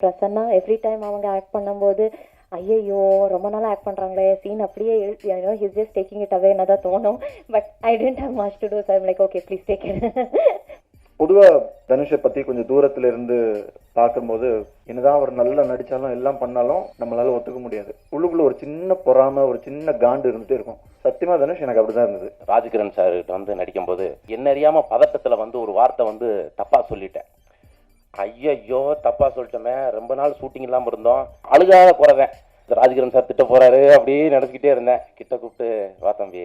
Prasanna every time அவங்க act பண்ணும்போது ஐயையோ ரொம்ப நாளாக ஆக்ட் பண்ணுறாங்களே சீன் அப்படியே he's just taking it away தான் தோணும். But I didn't have much to do, so I'm like okay please take it. பொதுவாக தனுஷை பற்றி கொஞ்சம் தூரத்துல இருந்து பார்க்கும்போது என்னதான் அவர் நல்லா நடித்தாலும் எல்லாம் பண்ணாலும் நம்மளால ஒத்துக்க முடியாது. உள்ளுக்குள்ள ஒரு சின்ன பொறாமை, ஒரு சின்ன காண்டு இருந்துகிட்டே இருக்கும். சத்தியமா தனுஷ் எனக்கு அப்படிதான் இருந்தது. ராஜ்கிரண் சார்கிட்ட வந்து நடிக்கும்போது என்ன அறியாம பதட்டத்தில் வந்து ஒரு வார்த்தை வந்து தப்பாக சொல்லிட்டேன். ஐயையோ தப்பா சொல்லிட்டோமே, ரொம்ப நாள் ஷூட்டிங் இல்லாமல் இருந்தோம், அழுகாத குறைவேன். ராஜ்கிரண் சார் திட்ட போறாரு அப்படியே நினச்சிக்கிட்டே இருந்தேன். கிட்ட கூப்பிட்டு வா தம்பி,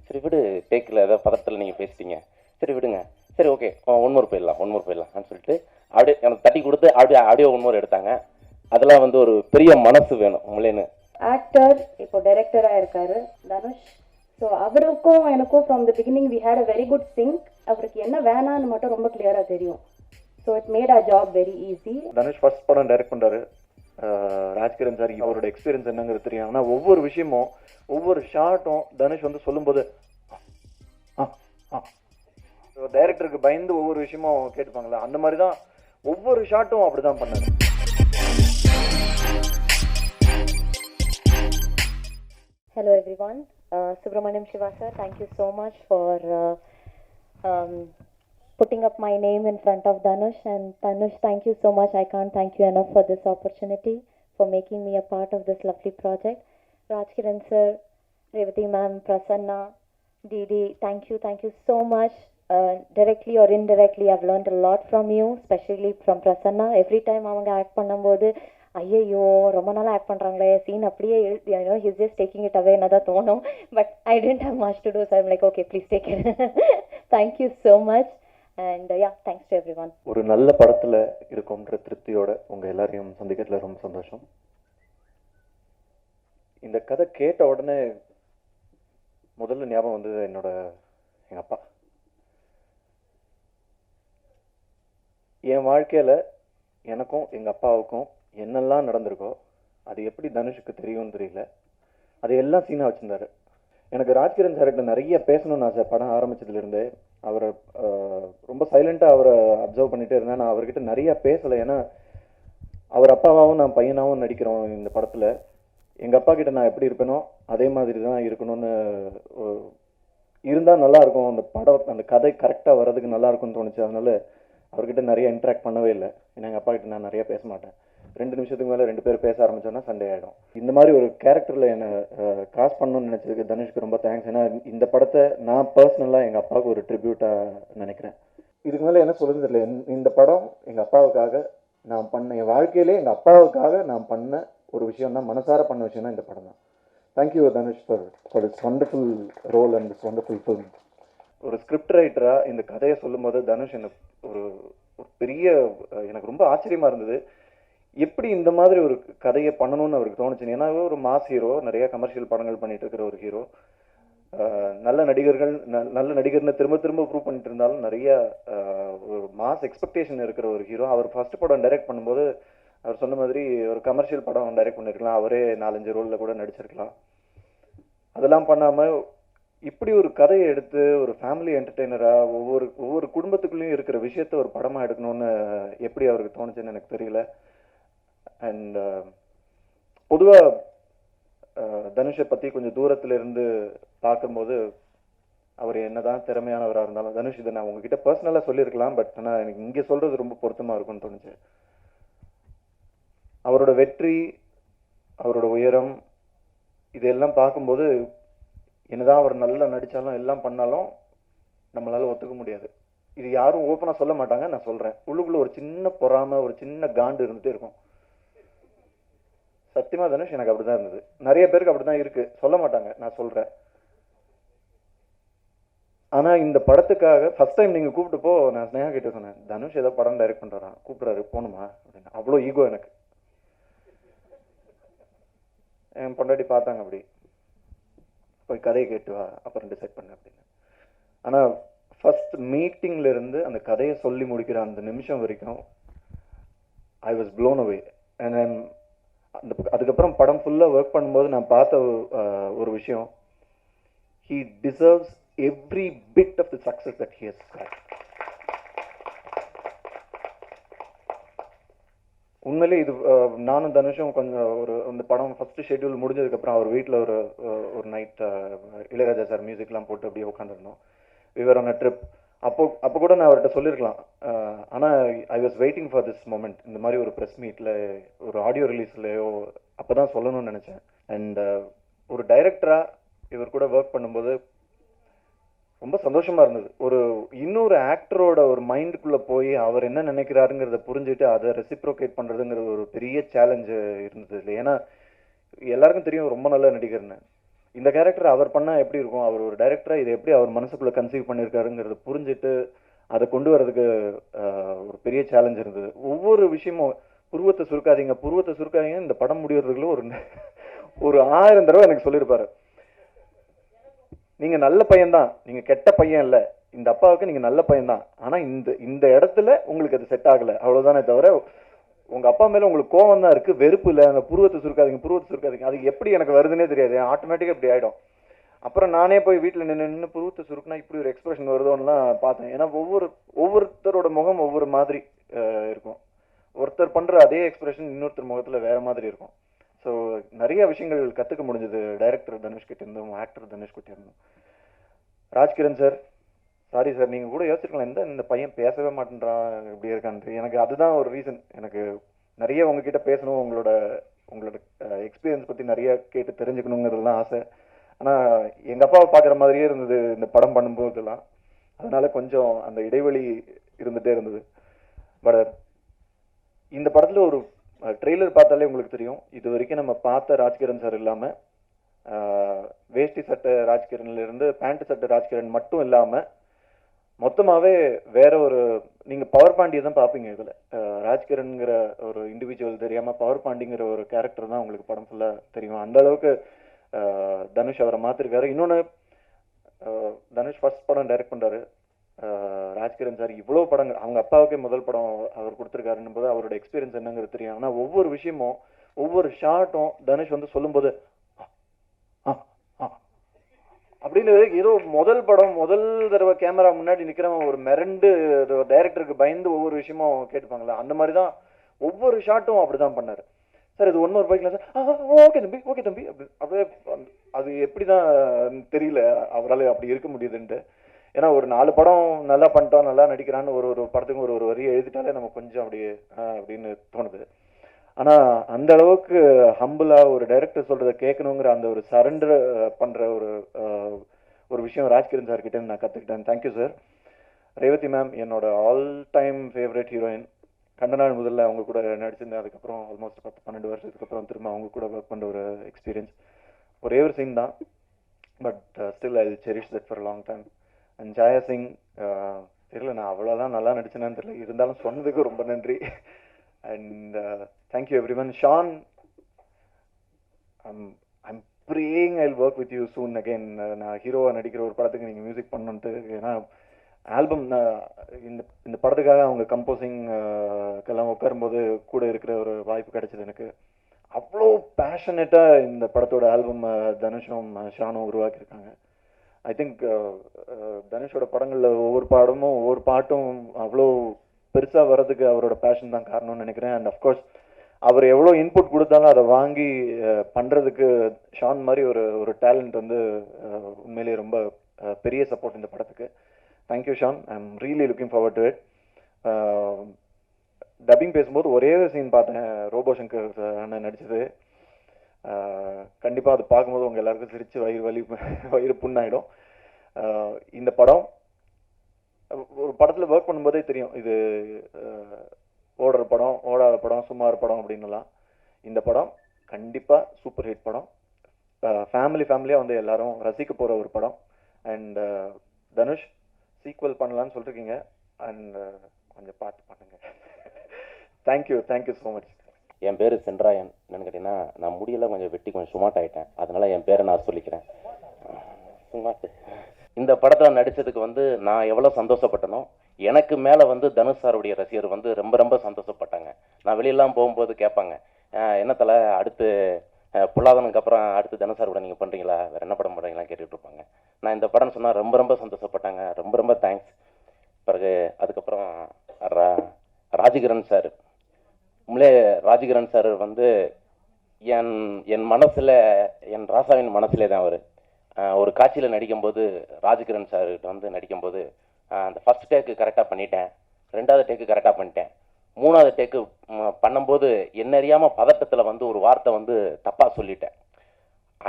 சரி விடு, டேக்கில் ஏதோ பதட்டத்தில் நீங்கள் பேசிட்டீங்க, சரி விடுங்க, சரி ஓகே ஒன்மோர் போயிடலாம்னு சொல்லிட்டு அப்படியே எனக்கு தட்டி கொடுத்து அப்படியே ஒன்மோர் எடுத்தாங்க. அதெல்லாம் வந்து ஒரு பெரிய மனசு வேணும் உங்களேன்னு. ஆக்டர் இப்போ டைரக்டராக இருக்காரு தனுஷ். ஸோ அவருக்கும் எனக்கும் from the beginning we had a very good sync. அவருக்கு என்ன வேணான்னு மட்டும் ரொம்ப கிளியராக தெரியும். So it made our job very easy. Dhanush first படம் டைரக்ட் பண்ணுறாரு. ராஜ்கிரண் சார் அவரோட எக்ஸ்பீரியன்ஸ் என்னங்கிறது தெரியும். ஆனால் ஒவ்வொரு விஷயமும் ஒவ்வொரு ஷார்ட்டும் தனுஷ் வந்து சொல்லும்போது டைரக்டருக்கு பயந்து ஒவ்வொரு விஷயமும் கேட்டுப்பாங்களா, அந்த மாதிரி தான் ஒவ்வொரு ஷார்ட்டும் அப்படிதான் பண்ணாரு. Hello everyone. Subramaniam Shiva sir, thank you so much for putting up my name in front of Dhanush. And Dhanush, thank you so much. I can't thank you enough for this opportunity, for making me a part of this lovely project. Rajkiran sir, Revati ma'am, Prasanna, Didi, thank you so much. Directly or indirectly, I've learned a lot from you, especially from Prasanna. Every time அவங்க act பண்ணும்போது ஐயையோ ரொம்ப நாளாக act பண்ணுறாங்களே scene அப்படியே he's just taking it away தான் தோணும். But I didn't have much to do, so I'm like okay please take it. Thank you so much. And yeah, thanks to everyone. ஒரு நல்ல படத்தில் இருக்கும்ன்ற திருப்தியோட உங்கள் எல்லாரையும் சந்திக்கிறதுல ரொம்ப சந்தோஷம். இந்த கதை கேட்ட உடனே முதல்ல ஞாபகம் வந்தது எங்கள் அப்பா. என் வாழ்க்கையில் எனக்கும் எங்கள் அப்பாவுக்கும் என்னெல்லாம் நடந்திருக்கோ அது எப்படி தனுஷுக்கு தெரியும்னு தெரியல. அது எல்லாம் சீனாக வச்சுருந்தாரு. எனக்கு ராஜ்கிரண் சார்கிட்ட நிறைய பேசணும்னு ஆசை. படம் ஆரம்பிச்சதுலேருந்து அவரை ரொம்ப சைலண்ட்டாக அவரை அப்சர்வ் பண்ணிகிட்டே இருந்தேன். நான் அவர்கிட்ட நிறையா பேசலை. ஏன்னா அவர் அப்பாவாகவும் நான் பையனாகவும் நடிக்கிறோம் இந்த படத்தில். எங்கள் அப்பா கிட்ட நான் எப்படி இருப்பேனோ அதே மாதிரி தான் இருக்கணும்னு இருந்தால் நல்லாயிருக்கும். அந்த படம் அந்த கதை கரெக்டாக வர்றதுக்கு நல்லாயிருக்கும்னு தோணுச்சு. அதனால அவர்கிட்ட நிறைய இன்ட்ராக்ட் பண்ணவே இல்லை. ஏன்னா எங்கள் அப்பா கிட்ட நான் நிறைய பேச மாட்டேன். 2 நிமிஷத்துக்கு மேலே 2 பேர் பேச ஆரம்பிச்சோன்னா சண்டே ஆகிடும். இந்த மாதிரி ஒரு கேரக்டரில் என்னை காஸ்ட் பண்ணணும்னு நினச்சதுக்கு தனுஷ்க்கு ரொம்ப தேங்க்ஸ். ஏன்னா இந்த படத்தை நான் பர்சனலாக எங்கள் அப்பாவுக்கு ஒரு ட்ரிபியூட்டாக நினைக்கிறேன். இதுக்கு மேலே என்ன சொல்லுறது தெரியல. இந்த படம் எங்கள் அப்பாவுக்காக நான் பண்ண, என் வாழ்க்கையிலே எங்கள் அப்பாவுக்காக நான் பண்ண ஒரு விஷயம் தான், மனசார பண்ண விஷயம் தான் இந்த படம் தான். Thank you Dhanush for this wonderful role and this wonderful film. ஒரு ஸ்கிரிப்ட் ரைட்டராக இந்த கதையை சொல்லும்போது தனுஷ் எனக்கு ஒரு பெரிய எனக்கு ரொம்ப ஆச்சரியமாக இருந்தது. எப்படி இந்த மாதிரி ஒரு கதையை பண்ணணும்னு அவருக்கு தோணுச்சு. ஏன்னா ஒரு மாஸ் ஹீரோ, நிறைய கமர்ஷியல் படங்கள் பண்ணிட்டு இருக்கிற ஒரு ஹீரோ, நல்ல நடிகர்னு திரும்ப திரும்ப ப்ரூவ் பண்ணிட்டு இருந்தாலும் நிறைய ஒரு மாஸ் எக்ஸ்பெக்டேஷன் இருக்கிற ஒரு ஹீரோ. அவர் ஃபர்ஸ்ட் படம் டைரக்ட் பண்ணும்போது அவர் சொன்ன மாதிரி ஒரு கமர்ஷியல் படம் டைரக்ட் பண்ணியிருக்கலாம், அவரே 4-5 ரோலில் கூட நடிச்சிருக்கலாம். அதெல்லாம் பண்ணாமல் இப்படி ஒரு கதையை எடுத்து ஒரு ஃபேமிலி என்டர்டெய்னராக ஒவ்வொரு குடும்பத்துக்குள்ளேயும் இருக்கிற விஷயத்த ஒரு படமாக எடுக்கணும்னு எப்படி அவருக்கு தோணுச்சுன்னு எனக்கு தெரியல. அண்ட் பொதுவாக தனுஷை பற்றி கொஞ்சம் தூரத்துல இருந்து பார்க்கும்போது அவர் என்னதான் திறமையானவராக இருந்தாலும், தனுஷ் இதை நான் உங்ககிட்ட பர்சனலாக சொல்லியிருக்கலாம், பட் ஆனால் எனக்கு இங்கே சொல்கிறது ரொம்ப பொருத்தமாக இருக்கும்னு தோணுச்சு. அவரோட வெற்றி, அவரோட உயரம், இதெல்லாம் பார்க்கும்போது என்னதான் அவர் நல்லா நடித்தாலும் எல்லாம் பண்ணாலும் நம்மளால ஒத்துக்க முடியாது. இது யாரும் ஓப்பனாக சொல்ல மாட்டாங்க, நான் சொல்கிறேன். உள்ளுக்குள்ள ஒரு சின்ன பொறாமை, ஒரு சின்ன காண்டு இருந்துகிட்டே இருக்கும். சத்தியமா தனுஷ் எனக்கு அப்படிதான் இருந்தது. நிறைய பேருக்கு அப்படிதான் இருக்கு, சொல்ல மாட்டாங்க, நான் சொல்கிறேன். ஆனால் இந்த படத்துக்காக ஃபர்ஸ்ட் டைம் நீங்கள் கூப்பிட்டுப்போ நான் ஸ்னேகா கிட்ட சொன்னேன், தனுஷ் ஏதோ படம் டைரக்ட் பண்ணுறாரான், கூப்பிட்றாரு போகணுமா அப்படின்னு. அவ்வளோ ஈகோ எனக்கு. என் பொண்டாட்டி பார்த்தாங்க, அப்படி போய் கதையை கேட்டு வா அப்புறம் டிசைட் பண்ண அப்படின்னு. ஆனால் ஃபர்ஸ்ட் மீட்டிங்ல இருந்து அந்த கதையை சொல்லி முடிக்கிற அந்த நிமிஷம் வரைக்கும் I was blown away. And அதுக்கப்புறம் படம் ஃபுல்லாக ஒர்க் பண்ணும்போது நான் பார்த்த ஒரு விஷயம், he deserves every bit of the success that he has had. உண்மையிலே இது நானும் தனுஷும் கொஞ்சம் இந்த படம் ஃபர்ஸ்ட் ஷெட்யூல் முடிஞ்சதுக்கப்புறம் அவர் வீட்டில் ஒரு நைட் இளையராஜா சார் மியூசிக்லாம் போட்டு அப்படியே உட்காந்துருந்தோம். விவர் ஆன் அ ட்ரிப். அப்போ கூட நான் அவர்கிட்ட சொல்லியிருக்கலாம். ஆனால் I was waiting for this moment. இந்த மாதிரி ஒரு ப்ரெஸ் மீட்டில் ஒரு ஆடியோ ரிலீஸ்லையோ அப்போ தான் சொல்லணும்னு நினச்சேன். அண்ட் ஒரு டைரக்டராக இவர் கூட ஒர்க் பண்ணும்போது ரொம்ப சந்தோஷமா இருந்தது. இன்னொரு ஆக்டரோட ஒரு மைண்டுக்குள்ள போய் அவர் என்ன நினைக்கிறாருங்கிறத புரிஞ்சுட்டு அதை ரெசிப்ரோகேட் பண்றதுங்கிறது ஒரு பெரிய சேலஞ்சு இருந்தது இல்லை. ஏன்னா எல்லாருக்கும் தெரியும் ரொம்ப நல்ல நடிகர்னு. இந்த கேரக்டர் அவர் பண்ணா எப்படி இருக்கும், அவர் ஒரு டைரக்டரா இதை எப்படி அவர் மனசுக்குள்ள கன்சீவ் பண்ணியிருக்காருங்கிறத புரிஞ்சுட்டு அதை கொண்டு வரதுக்கு ஒரு பெரிய சேலஞ்ச் இருந்தது. ஒவ்வொரு விஷயமும் புருவத்தை சுருக்காதீங்க இந்த படம் முடிவதுக்குள்ள ஒரு 1000 தடவை எனக்கு சொல்லியிருப்பாரு. நீங்க நல்ல பையன்தான், நீங்க கெட்ட பையன் இல்ல, இந்த அப்பாவுக்கு நீங்க நல்ல பையன்தான், ஆனா இந்த இடத்துல உங்களுக்கு அது செட் ஆகல, அவ்வளவுதானே தவிர உங்க அப்பா மேல உங்களுக்கு கோவம் தான் இருக்கு, வெறுப்பு இல்ல. அந்த புருவத்தை சுருக்காதீங்க அது எப்படி எனக்கு வருதுன்னே தெரியாது, ஆட்டோமேட்டிக்கா இப்படி ஆயிடும். அப்புறம் நானே போய் வீட்டுல நின்று புருவத்தை சுருக்குனா இப்படி ஒரு எக்ஸ்பிரஷன் வருதோன்னுலாம் பார்த்தேன். ஏன்னா ஒவ்வொருத்தரோட முகம் ஒவ்வொரு மாதிரி இருக்கும். ஒருத்தர் பண்ற அதே எக்ஸ்பிரஷன் இன்னொருத்தர் முகத்துல வேற மாதிரி இருக்கும். ஸோ நிறைய விஷயங்கள் கற்றுக்க முடிஞ்சது டைரக்டர் தனுஷ் கிட்ட இருந்தும் ஆக்டர் தனுஷ் கிட்ட இருந்தும். ராஜ்கிரண் சார், சாரி சார், நீங்கள் கூட யோசிச்சிருக்கலாம் இந்த பையன் பேசவே மாட்டேன்றான் இப்படி இருக்கான்ட்டு. எனக்கு அதுதான் ஒரு ரீசன். எனக்கு நிறைய உங்ககிட்ட பேசணும், உங்களோட எக்ஸ்பீரியன்ஸ் பற்றி நிறைய கேட்டு தெரிஞ்சுக்கணுங்கிறதுலாம் ஆசை. ஆனால் எங்கள் அப்பாவை பார்க்குற மாதிரியே இருந்தது இந்த படம் பண்ணும்போதெல்லாம். அதனால கொஞ்சம் அந்த இடைவெளி இருந்துகிட்டே இருந்தது. பட் இந்த படத்தில் ஒரு ட்ரெய்லர் பார்த்தாலே உங்களுக்கு தெரியும், இது வரைக்கும் நம்ம பார்த்த ராஜ்கிரண் சார் இல்லாமல் வேஷ்டி சட்டை ராஜ்கிரன்ல இருந்து பேண்ட் சட்டை ராஜ்கிரண் மட்டும் இல்லாமல் மொத்தமாகவே வேற ஒரு நீங்கள் பவர் பாண்டியை தான் பார்ப்பீங்க. இதில் ராஜ்கிரன்கிற ஒரு இண்டிவிஜுவல் தெரியாமல் பவர் பாண்டிங்கிற ஒரு கேரக்டர் தான் உங்களுக்கு படம் ஃபுல்லாக தெரியும். அந்த அளவுக்கு தனுஷ் அவரை மாற்றிருக்காரு. இன்னொன்று, தனுஷ் ஃபர்ஸ்ட் படம் டைரக்ட் பண்ணுறாரு. ராஜ்கிரண் சார் இவ்வளோ படங்கள், அவங்க அப்பாவுக்கே முதல் படம் அவர் கொடுத்துருக்காருன்னும் போது அவரோட எக்ஸ்பீரியன்ஸ் என்னங்கிறது தெரியும். ஆனால் ஒவ்வொரு விஷயமும் ஒவ்வொரு ஷார்ட்டும் தனுஷ் வந்து சொல்லும்போது அப்படின்னு ஏதோ முதல் படம் முதல் தடவை கேமரா முன்னாடி நிற்கிறவன் ஒரு மிரண்டு டைரக்டருக்கு பயந்து ஒவ்வொரு விஷயமும் கேட்டுப்பாங்களா, அந்த மாதிரி தான் ஒவ்வொரு ஷார்ட்டும் அப்படிதான் பண்ணாரு. சார் இது ஒன் ஒரு பைக்ல சார் ஓகே தம்பி அப்படியே அது எப்படி தான் தெரியல அவரால் அப்படி இருக்க முடியுதுன்ட்டு. ஏன்னா ஒரு 4 படம் நல்லா பண்ணிட்டோம், நல்லா நடிக்கிறான்னு ஒரு படத்துக்கு ஒரு வரியை எழுதிட்டாலே நம்ம கொஞ்சம் அப்படியே அப்படின்னு தோணுது. ஆனால் அந்த அளவுக்கு ஹம்பிளாக ஒரு டைரக்டர் சொல்கிறத கேட்கணுங்கிற அந்த ஒரு சரண்டர் பண்ணுற ஒரு விஷயம் ராஜ்கிரண் சார் கிட்டே நான் கற்றுக்கிட்டேன். Thank you sir. ரேவதி மேம் என்னோட ஆல் டைம் ஃபேவரட் ஹீரோயின். கண்ட நாள் முதல்ல அவங்க கூட நடிச்சிருந்தேன். அதுக்கப்புறம் ஆல்மோஸ்ட் 10-12 வருஷத்துக்கு அப்புறம் திரும்ப அவங்க கூட ஒர்க் பண்ணுற ஒரு எக்ஸ்பீரியன்ஸ். ஒரே ஒரு சீன் தான், but still I cherish that for long time. And Jaya Singh, தெரியல நான் அவ்வளோதான் நல்லா நடிச்சேன்னு தெரியல, இருந்தாலும் சொன்னதுக்கு ரொம்ப நன்றி. And thank you everyone. Sean, I'm praying I will work with you soon again. நான் ஹீரோவாக நடிக்கிற ஒரு படத்துக்கு நீங்கள் மியூசிக் பண்ணணுன்ட்டு. ஏன்னா ஆல்பம் இந்த படத்துக்காக அவங்க கம்போசிங்கெல்லாம் உட்காரும்போது கூட இருக்கிற ஒரு வாய்ப்பு கிடைச்சது எனக்கு. அவ்வளோ பேஷனேட்டாக இந்த படத்தோட ஆல்பம் தனுஷும் ஷானும் உருவாக்கியிருக்காங்க. ஐ திங்க் தனுஷோட படங்களில் ஒவ்வொரு பாட்டும் அவ்வளோ பெருசாக வர்றதுக்கு அவரோட பேஷன் தான் காரணம்னு நினைக்கிறேன். அண்ட் அஃப்கோர்ஸ் அவர் எவ்வளோ இன்புட் கொடுத்தாலும் அதை வாங்கி பண்ணுறதுக்கு ஷான் மாதிரி ஒரு டேலண்ட் வந்து உண்மையிலேயே ரொம்ப பெரிய சப்போர்ட் இந்த படத்துக்கு. Thank you Sean, I am really looking forward to it. Dubbing பேசும்போது ஒரே சீன் பார்த்தேன், ரோபோ சங்கர் அண்ணன் நடிச்சது. கண்டிப்பாக அது பார்க்கும்போது உங்கள் எல்லாருக்கும் சிரித்து வயிறு புண்ணாயிடும். இந்த படம் ஒரு படத்தில் ஒர்க் பண்ணும்போதே தெரியும், இது ஓடுற படம், ஓடாத படம், சுமார் படம் அப்படின்னுலாம். இந்த படம் கண்டிப்பாக சூப்பர் ஹிட் படம். ஃபேமிலியாக வந்து எல்லாரும் ரசிக்க போகிற ஒரு படம். அண்ட் தனுஷ் சீக்வல் பண்ணலான்னு சொல்லிருக்கீங்க, அண்ட் கொஞ்சம் பார்த்து பண்ணுங்க. Thank you so much. என் பேர் சென்றாயன். என்னன்னு கேட்டீங்கன்னா, நான் முடியெல்லாம் கொஞ்சம் வெட்டி கொஞ்சம் சுமாட் ஆகிட்டேன், அதனால என் பேரை நான் சொல்லிக்கிறேன், சுமாட்டு. இந்த படத்தில் நடித்ததுக்கு வந்து நான் எவ்வளோ சந்தோஷப்பட்டனோ, எனக்கு மேலே வந்து தனுஷ் சாருடைய ரசிகர் வந்து ரொம்ப ரொம்ப சந்தோஷப்பட்டாங்க. நான் வெளியெல்லாம் போகும்போது கேட்பாங்க, என்ன தலை அடுத்து பொல்லாதனுக்கு அப்புறம் அடுத்து தனுஷ் சார் கூட நீங்கள் பண்ணுறீங்களா, வேறு என்ன படம் பண்ணுறீங்களா கேட்டுட்டு இருப்பாங்க. நான் இந்த படம் சொன்னால் ரொம்ப ரொம்ப சந்தோஷப்பட்டாங்க, ரொம்ப ரொம்ப தேங்க்ஸ். பிறகு அதுக்கப்புறம் ராஜ்கிரண் சார் உண்மையிலே ராஜகிரண் சார் வந்து என் என் மனசில், என் ராசாவின் மனசிலே தான் அவர். ஒரு காட்சியில் நடிக்கும்போது ராஜகிரண் சார்கிட்ட வந்து நடிக்கும்போது அந்த ஃபர்ஸ்ட் டேக்கு கரெக்டாக பண்ணிட்டேன், ரெண்டாவது டேக்கு கரெக்டாக பண்ணிட்டேன், மூணாவது டேக்கு பண்ணும்போது என்ன அறியாமல் பதட்டத்தில் வந்து ஒரு வார்த்தை வந்து தப்பாக சொல்லிட்டேன்.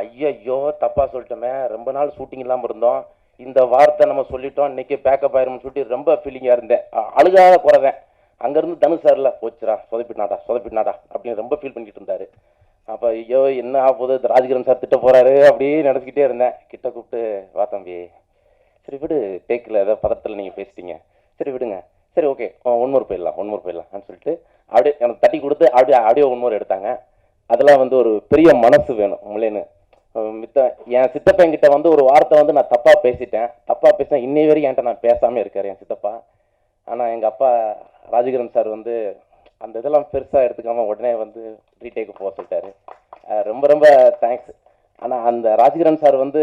ஐயையோ தப்பாக சொல்லிட்டோமே, ரொம்ப நாள் ஷூட்டிங் இல்லாமல் இருந்தோம், இந்த வார்த்தை நம்ம சொல்லிட்டோம், இன்னைக்கு பேக்கப் ஆயிரும்னு சொல்லிட்டு ரொம்ப ஃபீலிங்காக இருந்தேன். அழுகாத குறைவேன். அங்கேருந்து தனுஷ் சார்ல போச்சுடா, சொதப்பினாடா அப்படின்னு ரொம்ப ஃபீல் பண்ணிட்டு இருந்தாரு. அப்போ ஐயோ என்ன ஆகுது, ராஜகிரண் சார் திட்ட போறாரு அப்படியே நினச்சிக்கிட்டே இருந்தேன். கிட்ட கூப்பிட்டு, வா தம்பி, சரி விடு, டேக்கில் ஏதோ பதட்டத்தில் நீங்கள் பேசிட்டீங்க, சரி விடுங்க, சரி ஓகே ஒன்மோர் போயிடலாம் அப்படின்னு சொல்லிட்டு அப்படியே எனக்கு தட்டி கொடுத்து அப்படியே ஒன்மோர் எடுத்தாங்க. அதெல்லாம் வந்து ஒரு பெரிய மனசு வேணும் உங்களேன்னு. மித்த என் சித்தப்பங்கிட்ட வந்து ஒரு வார்த்தை வந்து நான் தப்பாக பேசினேன், இன்னை வரைக்கும் என்கிட்ட நான் பேசாமல் இருக்கார் என் சித்தப்பா. ஆனால் எங்கள் அப்பா ராஜகிரண் சார் வந்து அந்த இதெல்லாம் பெருசாக எடுத்துக்காமல் உடனே வந்து ரீடேக்கு போக சொல்லிட்டாரு. ரொம்ப ரொம்ப தேங்க்ஸ். ஆனால் அந்த ராஜகிரண் சார் வந்து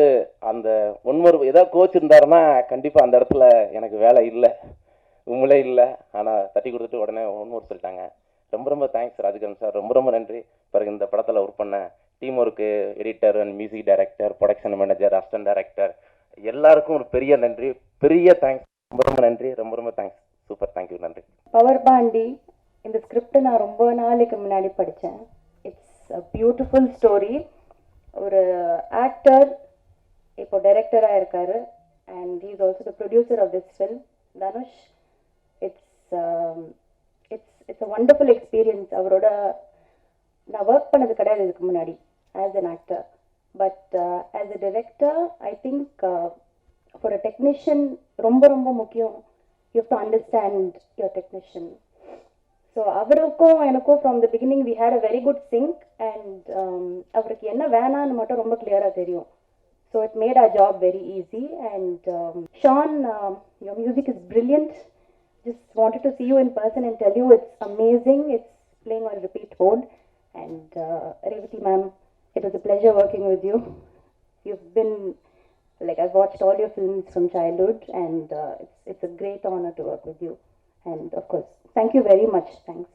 அந்த ஒன்மொரு ஏதாவது கோச் இருந்தாருன்னா கண்டிப்பாக அந்த இடத்துல எனக்கு வேலை இல்லை, உங்களே இல்லை. ஆனால் தட்டி கொடுத்துட்டு உடனே ஒன்மொரு சொல்லிட்டாங்க. ரொம்ப ரொம்ப தேங்க்ஸ் ராஜகிரண் சார், ரொம்ப ரொம்ப நன்றி. பிறகு இந்த படத்தில் ஒர்க் பண்ண team work, editor and music director, production manager, assistant director எல்லாருக்கும் ஒரு பெரிய நன்றி, பெரிய தேங்க்ஸ். ரொம்ப ரொம்ப நன்றி, ரொம்ப ரொம்ப தேங்க்ஸ். சூப்பர், தேங்க்யூ, நன்றி. பவர் பாண்டி இந்த ஸ்கிரிப்ட் நான் ரொம்ப நாளைக்கு முன்னாடி படித்தேன். It's a beautiful story. ஒரு ஆக்டர் இப்போ டைரக்டராக இருக்காரு, and he is also the producer of this film, Dhanush. It's it's a wonderful experience. அவரோட நான் ஒர்க் பண்ணது கிடையாது இதுக்கு முன்னாடி as an actor, but as a director I think for a technician ரொம்ப ரொம்ப முக்கியம். You have to understand your technician. So அவருக்கும் எனக்கும் from the beginning we had a very good sync, and அவருக்கு என்ன வேணான்னு மட்டும் ரொம்ப கிளியராக தெரியும். So it made our job very easy. And Sean, your music is brilliant. Just wanted to see you in person and tell you it's amazing. It's playing on repeat mode. And Revati ma'am, it was a pleasure working with you. You've been, like, I've watched all your films from childhood, and it's a great honor to work with you. And of course, thank you very much. Thanks.